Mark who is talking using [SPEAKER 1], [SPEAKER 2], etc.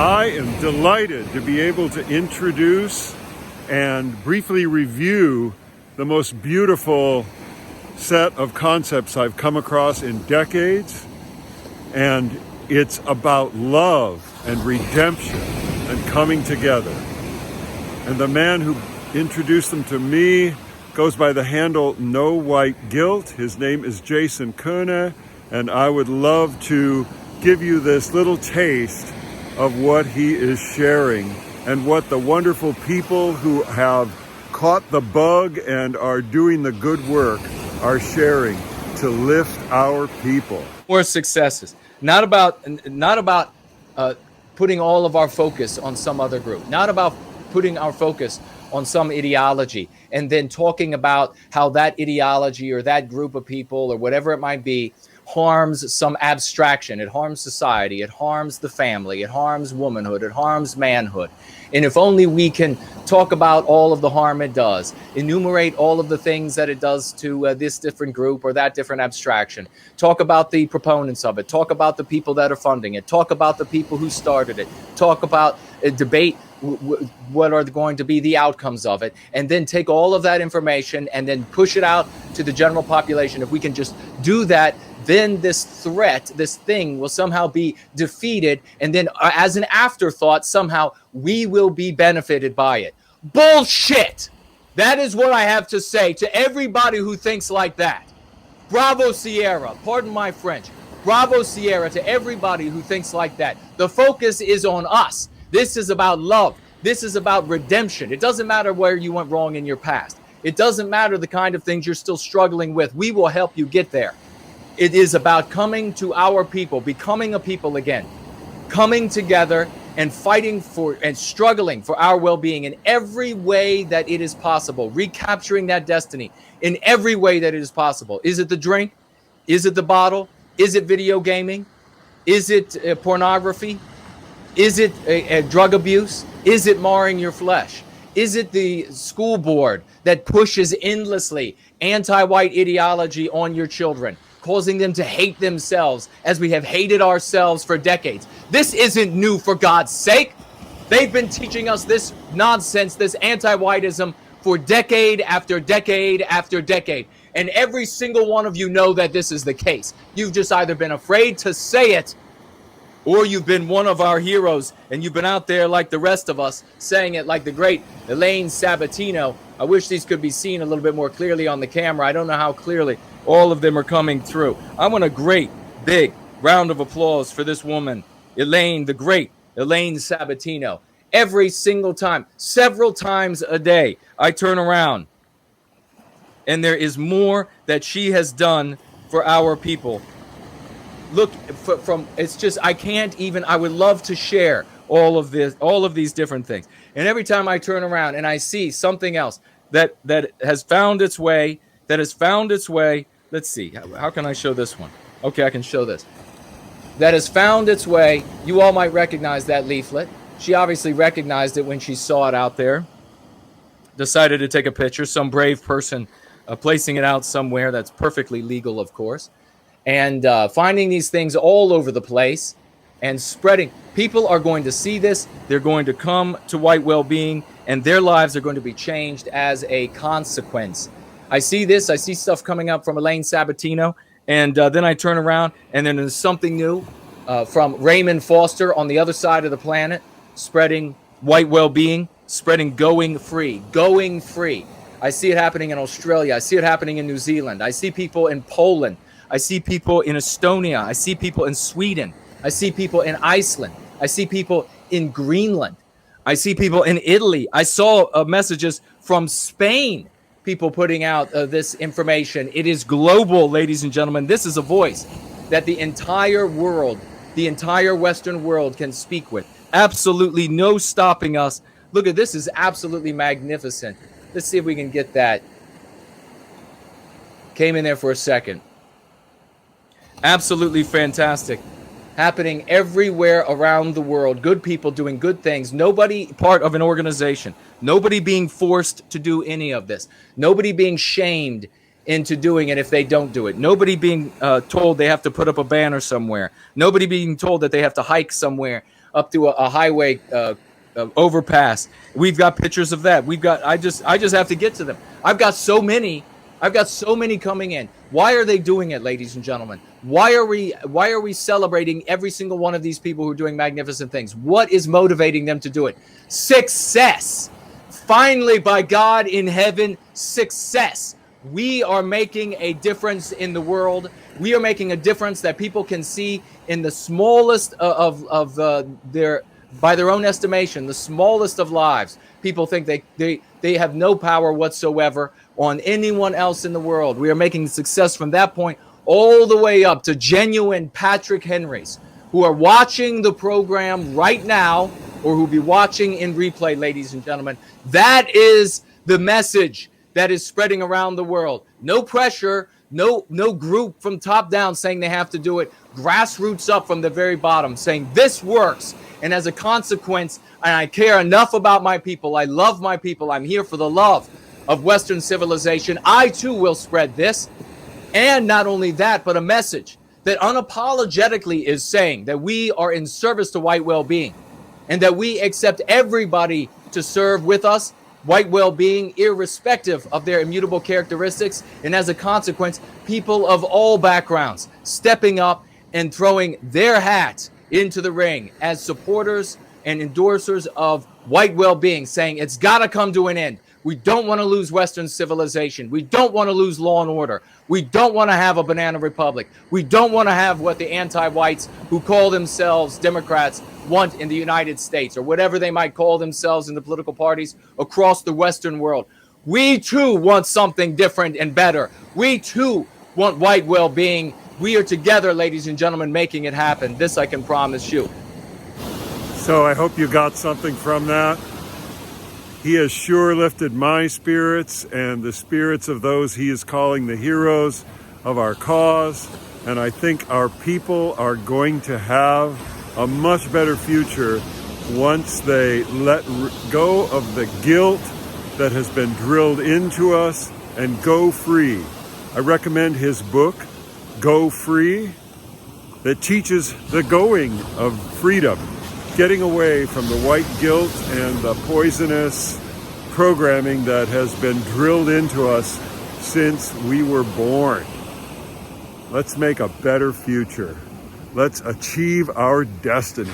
[SPEAKER 1] I am delighted to be able to introduce and briefly review the most beautiful set of concepts I've come across in decades. And it's about love and redemption and coming together. And the man who introduced them to me goes by the handle No White Guilt. His name is Jason Koene, and I would love to give you this little taste of what he is sharing and what the wonderful people who have caught the bug and are doing the good work are sharing to lift our people.
[SPEAKER 2] More successes, not about putting all of our focus on some other group, not about putting our focus on some ideology and then talking about how that ideology or that group of people or whatever it might be harms some abstraction. It harms society. It harms the family. It harms womanhood. It harms manhood. And if only we can talk about all of the harm it does, enumerate all of the things that it does to this different group or that different abstraction, talk about the proponents of it, talk about the people that are funding it, talk about the people who started it, talk about debate what are going to be the outcomes of it, and then take all of that information and then push it out to the general population. If we can just do that, then this threat, this thing will somehow be defeated. And then as an afterthought, somehow we will be benefited by it. Bullshit. That is what I have to say to everybody who thinks like that. Bravo, Sierra. Pardon my French. Bravo, Sierra, to everybody who thinks like that. The focus is on us. This is about love. This is about redemption. It doesn't matter where you went wrong in your past. It doesn't matter the kind of things you're still struggling with. We will help you get there. It is about coming to our people, becoming a people again, coming together and fighting for and struggling for our well-being in every way that it is possible, recapturing that destiny in every way that it is possible. Is it the drink? Is it the bottle? Is it video gaming? Is it pornography? Is it a drug abuse? Is it marring your flesh? Is it the school board that pushes endlessly anti-white ideology on your children, causing them to hate themselves as we have hated ourselves for decades? This isn't new, for God's sake. They've been teaching us this nonsense, this anti-whiteism for decade after decade after decade. And every single one of you know that this is the case. You've just either been afraid to say it, or you've been one of our heroes and you've been out there like the rest of us saying it, like the great Elaine Sabatino. I wish these could be seen a little bit more clearly on the camera. I don't know how clearly all of them are coming through. I want a great big round of applause for this woman, Elaine, the great Elaine Sabatino. Every single time, several times a day, I turn around and there is more that she has done for our people. Look, from it's just, I can't even, I would love to share all of this, all of these different things. And every time I turn around and I see something else that has found its way, let's see, how can I show this one? Okay, I can show this. That has found its way. You all might recognize that leaflet. She obviously recognized it when she saw it out there. Decided to take a picture, some brave person placing it out somewhere that's perfectly legal, of course. And finding these things all over the place and spreading. People are going to see this. They're going to come to white well-being, and their lives are going to be changed as a consequence. I see this. I see stuff coming up from Elaine Sabatino, and then I turn around, and then there's something new from Raymond Foster on the other side of the planet, spreading white well-being, spreading going free, going free. I see it happening in Australia. I see it happening in New Zealand. I see people in Poland. I see people in Estonia. I see people in Sweden. I see people in Iceland. I see people in Greenland. I see people in Italy. I saw messages from Spain, people putting out this information. It is global, ladies and gentlemen. This is a voice that the entire world, the entire Western world can speak with. Absolutely no stopping us. Look at this, is absolutely magnificent. Let's see if we can get that. Came in there for a second. Absolutely fantastic. Happening everywhere around the world. Good people doing good things. Nobody part of an organization. Nobody being forced to do any of this. Nobody being shamed into doing it if they don't do it. Nobody being told they have to put up a banner somewhere. Nobody being told that they have to hike somewhere up to a highway overpass. We've got pictures of that. I just have to get to them. I've got so many coming in. Why are they doing it, ladies and gentlemen? Why are we celebrating every single one of these people who are doing magnificent things? What is motivating them to do it? Success. Finally, by God in heaven, success. We are making a difference in the world. We are making a difference that people can see in the smallest of their, by their own estimation, the smallest of lives. People think they have no power whatsoever on anyone else in the world. We are making success from that point all the way up to genuine Patrick Henrys who are watching the program right now, or who'll be watching in replay, ladies and gentlemen. That is the message that is spreading around the world. No pressure, no group from top down saying they have to do it. Grassroots up from the very bottom saying this works. And as a consequence, and I care enough about my people, I love my people, I'm here for the love of Western civilization, I too will spread this. And not only that, but a message that unapologetically is saying that we are in service to white well-being and that we accept everybody to serve with us, white well-being, irrespective of their immutable characteristics. And as a consequence, people of all backgrounds stepping up and throwing their hat into the ring as supporters and endorsers of white well-being, saying it's got to come to an end. We don't want to lose Western civilization. We don't want to lose law and order. We don't want to have a banana republic. We don't want to have what the anti-whites who call themselves Democrats want in the United States, or whatever they might call themselves in the political parties across the Western world. We too want something different and better. We too want white well-being. We are together, ladies and gentlemen, making it happen. This I can promise you.
[SPEAKER 1] So I hope you got something from that. He has sure lifted my spirits and the spirits of those he is calling the heroes of our cause. And I think our people are going to have a much better future once they let go of the guilt that has been drilled into us and go free. I recommend his book, Go Free, that teaches the going of freedom, getting away from the white guilt and the poisonous programming that has been drilled into us since we were born. Let's make a better future. Let's achieve our destiny.